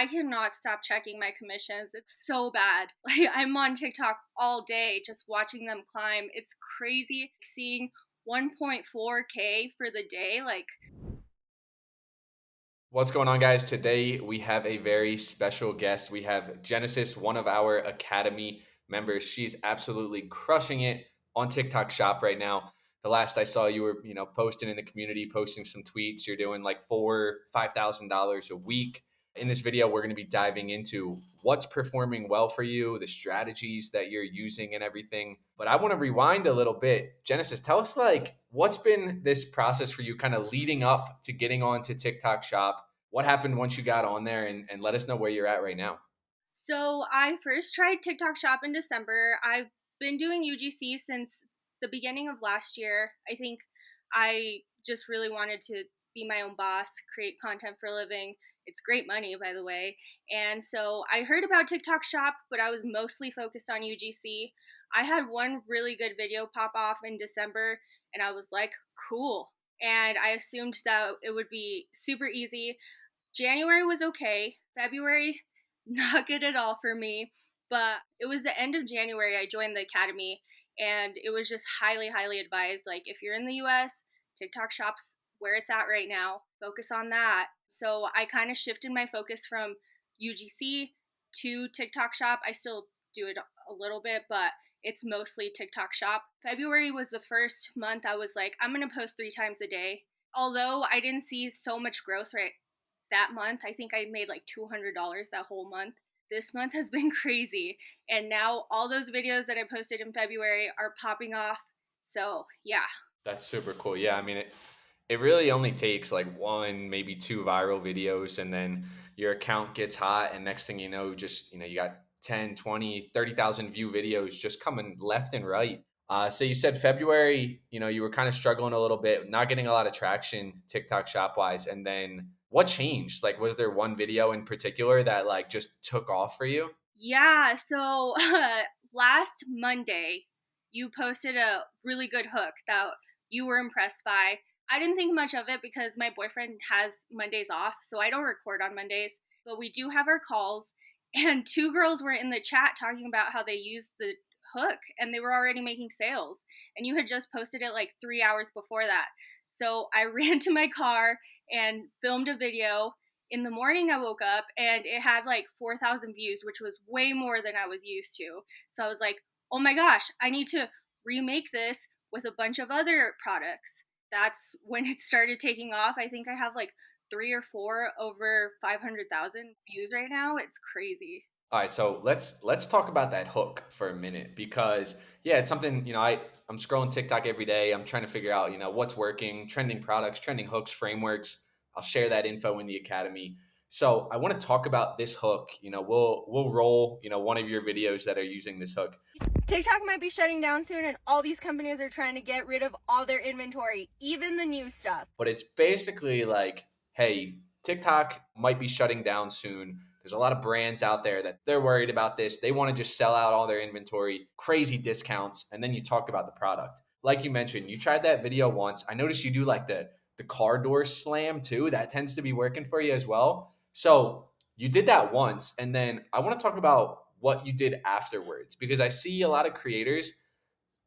I cannot stop checking my commissions. It's so bad. Like I'm on TikTok all day just watching them climb. It's crazy seeing 1.4K for the day. Like What's going on, guys? Today we have a very special guest. We have Genesis, one of our Academy members. She's absolutely crushing it on TikTok Shop right now. The last I saw, you were, posting in the community, posting some tweets. You're doing like $5,000 a week. In this video, we're going to be diving into what's performing well for you, the strategies that you're using, and everything. But I want to rewind a little bit. Genesis, tell us like what's been this process for you, kind of leading up to getting onto TikTok Shop. What happened once you got on there, and let us know where you're at right now. So I first tried TikTok Shop in December. I've been doing UGC since the beginning of last year. I think I just really wanted to be my own boss, create content for a living. It's great money, by the way. And so I heard about TikTok Shop, but I was mostly focused on UGC. I had one really good video pop off in December, and I was like, cool. And I assumed that it would be super easy. January was okay. February, not good at all for me. But it was the end of January I joined the academy, and it was just highly, highly advised. Like, if you're in the US, TikTok Shop's where it's at right now. Focus on that. So I kind of shifted my focus from UGC to TikTok Shop. I still do it a little bit, but it's mostly TikTok Shop. February was the first month I was like, I'm going to post 3 times a day. Although I didn't see so much growth right that month. I think I made like $200 that whole month. This month has been crazy. And now all those videos that I posted in February are popping off. So, yeah. That's super cool. Yeah, I mean it really only takes like one, maybe two viral videos, and then your account gets hot, and next thing you know, just you got 10, 20, 30,000 view videos just coming left and right. So you said February, you were kind of struggling a little bit, not getting a lot of traction TikTok shop wise. And then what changed? Like, was there one video in particular that like just took off for you? Yeah. So, last Monday, you posted a really good hook that you were impressed by. I didn't think much of it because my boyfriend has Mondays off. So I don't record on Mondays, but we do have our calls. And two girls were in the chat talking about how they used the hook and they were already making sales. And you had just posted it like 3 hours before that. So I ran to my car and filmed a video. In the morning I woke up and it had like 4,000 views, which was way more than I was used to. So I was like, oh my gosh, I need to remake this with a bunch of other products. That's when it started taking off. I think I have like 3 or 4 over 500,000 views right now. It's crazy. All right, so let's talk about that hook for a minute because yeah, it's something, I'm scrolling TikTok every day. I'm trying to figure out, what's working, trending products, trending hooks, frameworks. I'll share that info in the academy. So I want to talk about this hook. We'll roll, one of your videos that are using this hook. TikTok might be shutting down soon, and all these companies are trying to get rid of all their inventory, even the new stuff. But it's basically like, hey, TikTok might be shutting down soon. There's a lot of brands out there that they're worried about this. They want to just sell out all their inventory, crazy discounts, and then you talk about the product. Like you mentioned, you tried that video once. I noticed you do like the car door slam too. That tends to be working for you as well. So you did that once, and then I want to talk about what you did afterwards because I see a lot of creators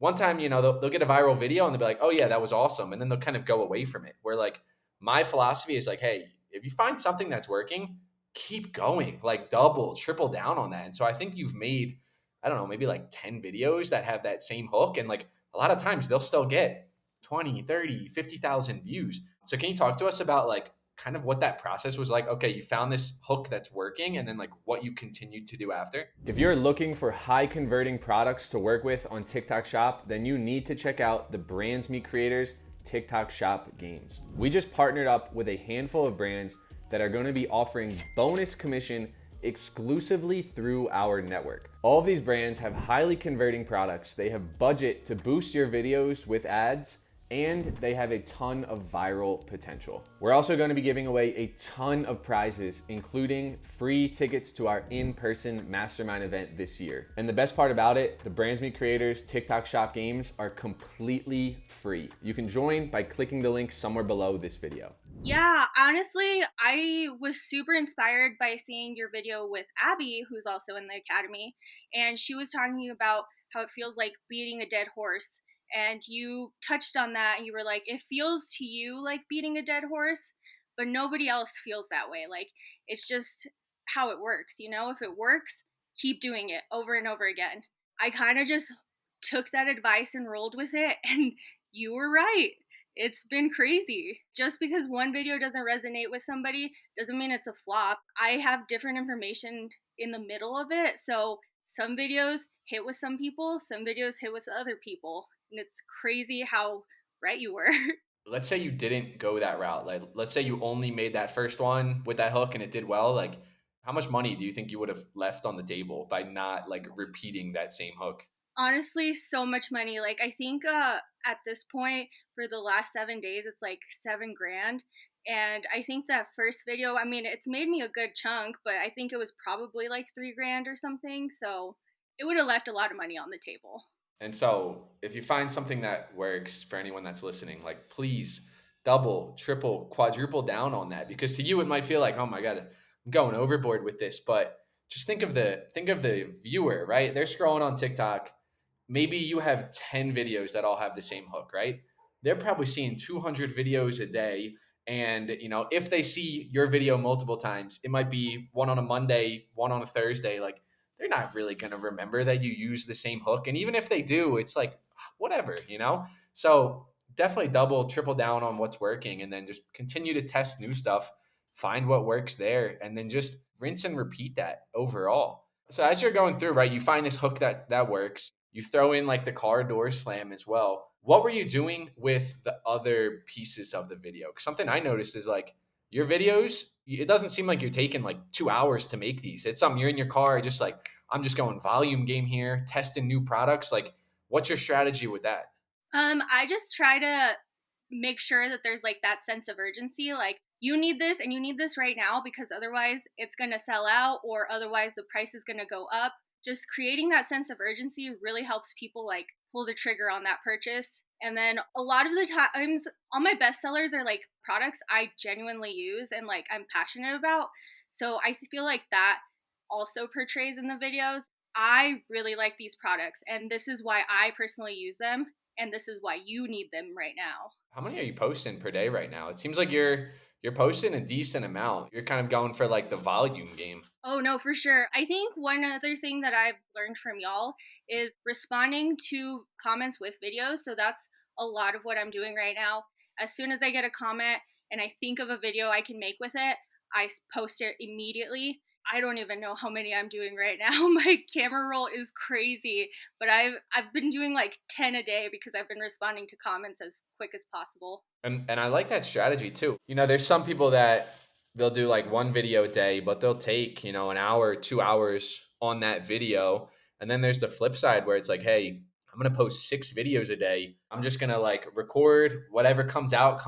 one time, they'll get a viral video and they'll be like, oh, yeah, that was awesome. And then they'll kind of go away from it. Where like my philosophy is like, hey, if you find something that's working, keep going, like double, triple down on that. And so I think you've made, I don't know, maybe like 10 videos that have that same hook. And like a lot of times they'll still get 20, 30, 50,000 views. So can you talk to us about like kind of what that process was like? Okay, you found this hook that's working, and then like what you continued to do after. If you're looking for high converting products to work with on TikTok Shop, then you need to check out the Brands Meet Creators TikTok Shop games. We just partnered up with a handful of brands that are going to be offering bonus commission exclusively through our network. All of these brands have highly converting products. They have budget to boost your videos with ads, and they have a ton of viral potential. We're also going to be giving away a ton of prizes, including free tickets to our in-person mastermind event this year. And the best part about it, the Brands Meet Creators TikTok Shop games are completely free. You can join by clicking the link somewhere below this video. Yeah, honestly, I was super inspired by seeing your video with Abby, who's also in the academy, and she was talking about how it feels like beating a dead horse. And you touched on that, and you were like, it feels to you like beating a dead horse, but nobody else feels that way. Like, it's just how it works, you know? If it works, keep doing it over and over again. I kind of just took that advice and rolled with it, and you were right. It's been crazy. Just because one video doesn't resonate with somebody doesn't mean it's a flop. I have different information in the middle of it. So some videos hit with some people, some videos hit with other people. And it's crazy how right you were. Let's say you didn't go that route. Like, let's say you only made that first one with that hook and it did well. Like, how much money do you think you would have left on the table by not like repeating that same hook? Honestly, so much money. Like I think at this point for the last 7 days it's like 7 grand. And I think that first video, I mean, it's made me a good chunk, but I think it was probably like 3 grand or something. So it would have left a lot of money on the table. And so, if you find something that works for anyone that's listening, like please double, triple, quadruple down on that because to you it might feel like, "Oh my god, I'm going overboard with this." But just think of the viewer, right? They're scrolling on TikTok. Maybe you have 10 videos that all have the same hook, right? They're probably seeing 200 videos a day. And, if they see your video multiple times, it might be one on a Monday, one on a Thursday. Like, they're not really going to remember that you use the same hook. And even if they do, it's like, whatever. So definitely double, triple down on what's working and then just continue to test new stuff, find what works there, and then just rinse and repeat that overall. So as you're going through, right, you find this hook that works. You throw in like the car door slam as well. What were you doing with the other pieces of the video? 'Cause something I noticed is like your videos, it doesn't seem like you're taking like 2 hours to make these. It's something you're in your car, just like, I'm just going volume game here, testing new products. Like, what's your strategy with that? I just try to make sure that there's like that sense of urgency. Like, you need this and you need this right now because otherwise it's going to sell out or otherwise the price is going to go up. Just creating that sense of urgency really helps people like pull the trigger on that purchase. And then a lot of the times, all my bestsellers are like products I genuinely use and like I'm passionate about. So I feel like that also portrays in the videos. I really like these products, and this is why I personally use them, and this is why you need them right now. How many are you posting per day right now? It seems like you're posting a decent amount. You're kind of going for like the volume game. Oh, no, for sure. I think one other thing that I've learned from y'all is responding to comments with videos. So that's a lot of what I'm doing right now. As soon as I get a comment and I think of a video I can make with it, post it immediately. I don't even know how many I'm doing right now. My camera roll is crazy, but I've been doing like 10 a day because I've been responding to comments as quick as possible. And I like that strategy too. There's some people that they'll do like one video a day, but they'll take, an hour, 2 hours on that video. And then there's the flip side where it's like, hey, I'm gonna post 6 videos a day. I'm just gonna like record whatever comes out,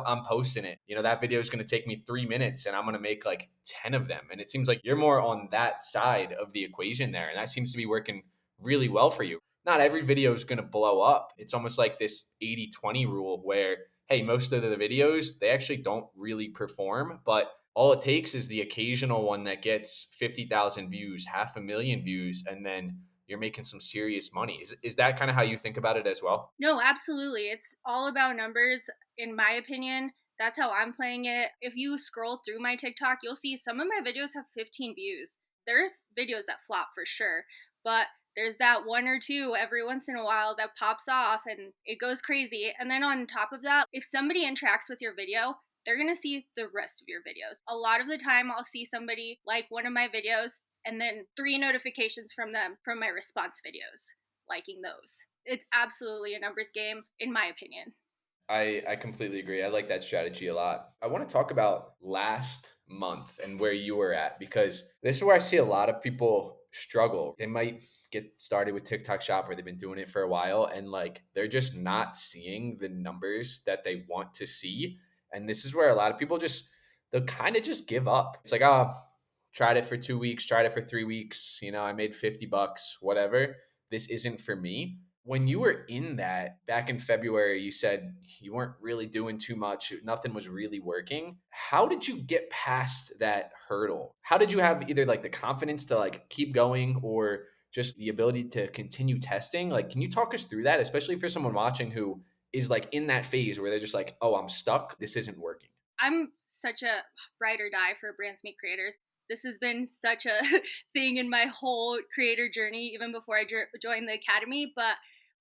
I'm posting it. That video is gonna take me 3 minutes and I'm gonna make like 10 of them. And it seems like you're more on that side of the equation there. And that seems to be working really well for you. Not every video is gonna blow up. It's almost like this 80-20 rule where hey, most of the videos, they actually don't really perform, but all it takes is the occasional one that gets 50,000 views, half a million views, and then you're making some serious money. Is that kind of how you think about it as well? No, absolutely. It's all about numbers, in my opinion. That's how I'm playing it. If you scroll through my TikTok, you'll see some of my videos have 15 views. There's videos that flop for sure, but there's that one or two every once in a while that pops off and it goes crazy. And then on top of that, if somebody interacts with your video, they're going to see the rest of your videos. A lot of the time, I'll see somebody like one of my videos and then 3 notifications from them from my response videos, liking those. It's absolutely a numbers game, in my opinion. I completely agree. I like that strategy a lot. I want to talk about last month and where you were at because this is where I see a lot of people struggle. They might get started with TikTok Shop or they've been doing it for a while and like they're just not seeing the numbers that they want to see. And this is where a lot of people they'll kind of just give up. It's like, oh, tried it for 2 weeks, tried it for 3 weeks, I made $50, whatever. This isn't for me. When you were in that back in February, you said you weren't really doing too much, nothing was really working. How did you get past that hurdle? How did you have either like the confidence to like keep going or just the ability to continue testing? Like, can you talk us through that, especially for someone watching who is like in that phase where they're just like, oh, I'm stuck. This isn't working. I'm such a ride or die for brands meet creators. This has been such a thing in my whole creator journey, even before I joined the academy. But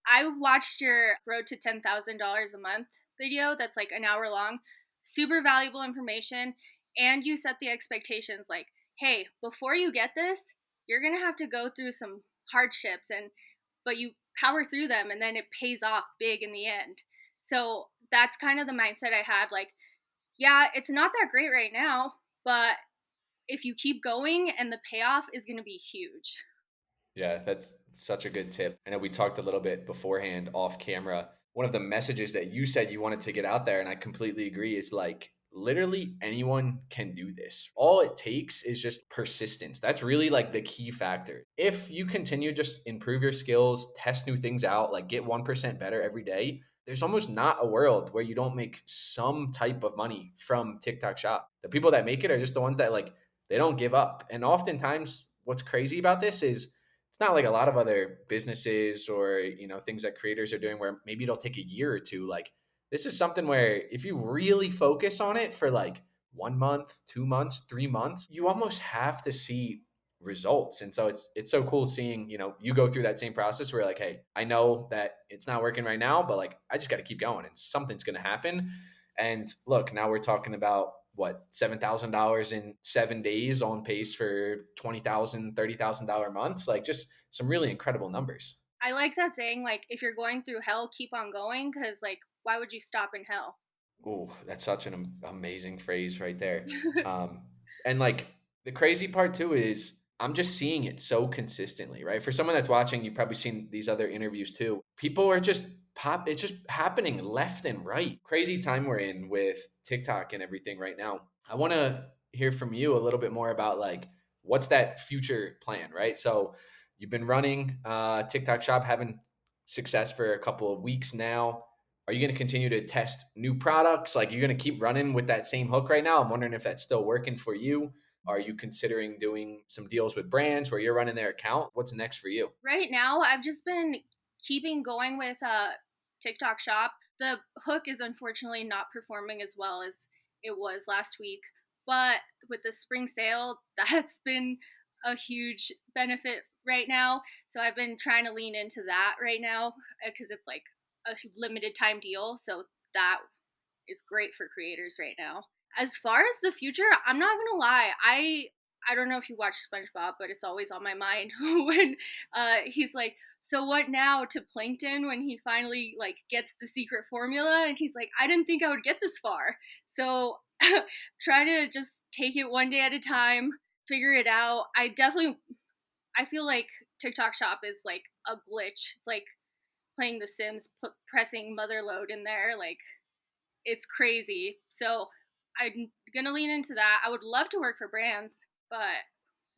I watched your Road to $10,000 a month video that's like an hour long, super valuable information. And you set the expectations like, hey, before you get this, you're going to have to go through some hardships, but you power through them and then it pays off big in the end. So that's kind of the mindset I had. Like, yeah, it's not that great right now, but if you keep going and the payoff is going to be huge. Yeah, that's such a good tip. I know we talked a little bit beforehand off camera. One of the messages that you said you wanted to get out there, and I completely agree, is like literally anyone can do this. All it takes is just persistence. That's really like the key factor. If you continue just improve your skills, test new things out, like get 1% better every day, there's almost not a world where you don't make some type of money from TikTok Shop. The people that make it are just the ones that like they don't give up. And oftentimes what's crazy about this is it's not like a lot of other businesses or things that creators are doing where maybe it'll take a year or two. Like this is something where if you really focus on it for like 1 month, 2 months, 3 months, you almost have to see results. And so it's so cool seeing you go through that same process where like, hey, I know that it's not working right now, but like I just got to keep going and something's going to happen. And look, now we're talking about what, $7,000 in 7 days, on pace for 20,000, $30,000 months. Like just some really incredible numbers. I like that saying, like, if you're going through hell, keep on going, because, like, why would you stop in hell? Oh, that's such an amazing phrase right there. Um, and like the crazy part too is I'm just seeing it so consistently, right? For someone that's watching, you've probably seen these other interviews too. People are just it's just happening left and right. Crazy time we're in with TikTok and everything right now. I want to hear from you a little bit more about like what's that future plan, right? So you've been running TikTok shop, having success for a couple of weeks now. Are you going to continue to test new products? Like, you're going to keep running with that same hook right now? I'm wondering if that's still working for you. Are you considering doing some deals with brands where you're running their account? What's next for you? Right now, I've just been keeping going with TikTok Shop. The hook is unfortunately not performing as well as it was last week, but with the spring sale, that's been a huge benefit right now. So I've been trying to lean into that right now because it's like a limited time deal. So that is great for creators right now. As far as the future, I'm not gonna lie. I don't know if you watch SpongeBob, but it's always on my mind when he's like, "So what now?" to Plankton when he finally like gets the secret formula, and he's like, "I didn't think I would get this far." So try to just take it one day at a time, figure it out. I feel like TikTok Shop is like a glitch. It's like playing The Sims, pressing mother load in there. Like it's crazy. So I'm gonna lean into that. I would love to work for brands, but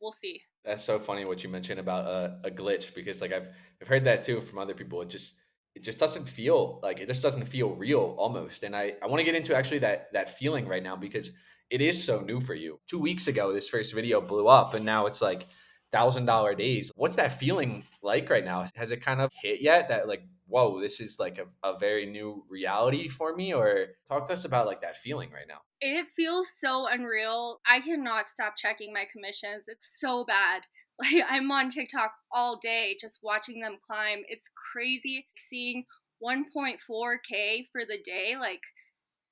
we'll see. That's so funny what you mentioned about a glitch because like I've heard that too from other people. It just doesn't feel like it just doesn't feel real almost. And I want to get into actually that feeling right now because it is so new for you. 2 weeks ago, this first video blew up, and now it's like $1,000 days. What's that feeling like right now? Has it kind of hit yet that like, whoa, this is like a very new reality for me? Or talk to us about like that feeling right now. It feels so unreal. I cannot stop checking my commissions. It's so bad. Like I'm on TikTok all day just watching them climb. It's crazy seeing 1.4K for the day. Like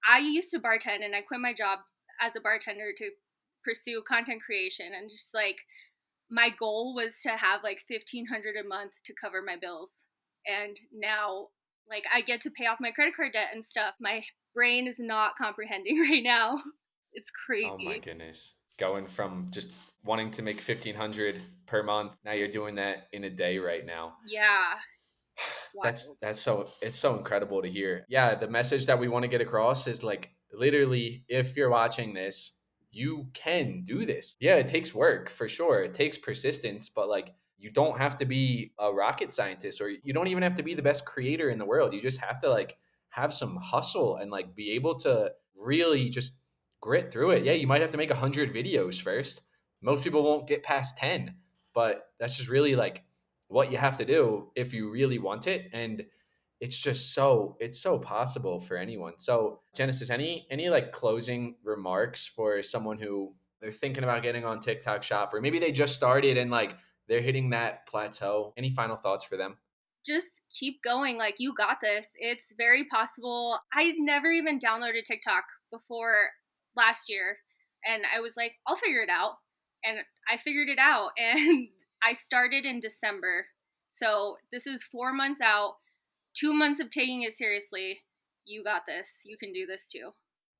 I used to bartend and I quit my job as a bartender to pursue content creation and just like my goal was to have like 1,500 a month to cover my bills. And now like I get to pay off my credit card debt and stuff. My brain is not comprehending right now. It's Oh my crazy. goodness. Going from just wanting to make 1,500 per month, now you're doing that in a day right now. Yeah, That's wild. that's so it's so incredible to hear. Yeah, the message that we want to get across is like literally if you're watching this, you can do this. Yeah, it takes work for sure. It takes persistence, but like you don't have to be a rocket scientist, or you don't even have to be the best creator in the world. You just have to like have some hustle and like be able to really just grit through it. Yeah, you might have to make 100 videos first. Most people won't get past 10, but that's just really like what you have to do if you really want it. And it's so possible for anyone. So Genesis, any like closing remarks for someone who they're thinking about getting on TikTok shop, or maybe they just started and like they're hitting that plateau? Any final thoughts for them? Just keep going. Like, you got this. It's very possible. I never even downloaded TikTok before last year. And I was like, I'll figure it out. And I figured it out. And I started in December. So this is 4 months out, 2 months of taking it seriously. You got this. You can do this too.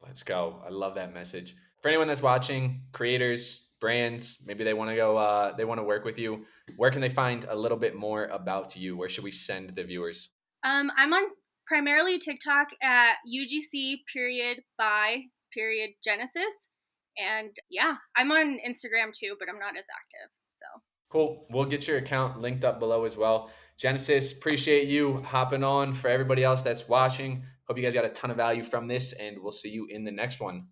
Let's go. I love that message. For anyone that's watching, creators, brands, maybe they want to go, they want to work with you. Where can they find a little bit more about you? Where should we send the viewers? I'm on primarily TikTok at UGC period by period Genesis. And yeah, I'm on Instagram too, but I'm not as active. So Cool. We'll get your account linked up below as well. Genesis, appreciate you hopping on. For everybody else that's watching, hope you guys got a ton of value from this, and we'll see you in the next one.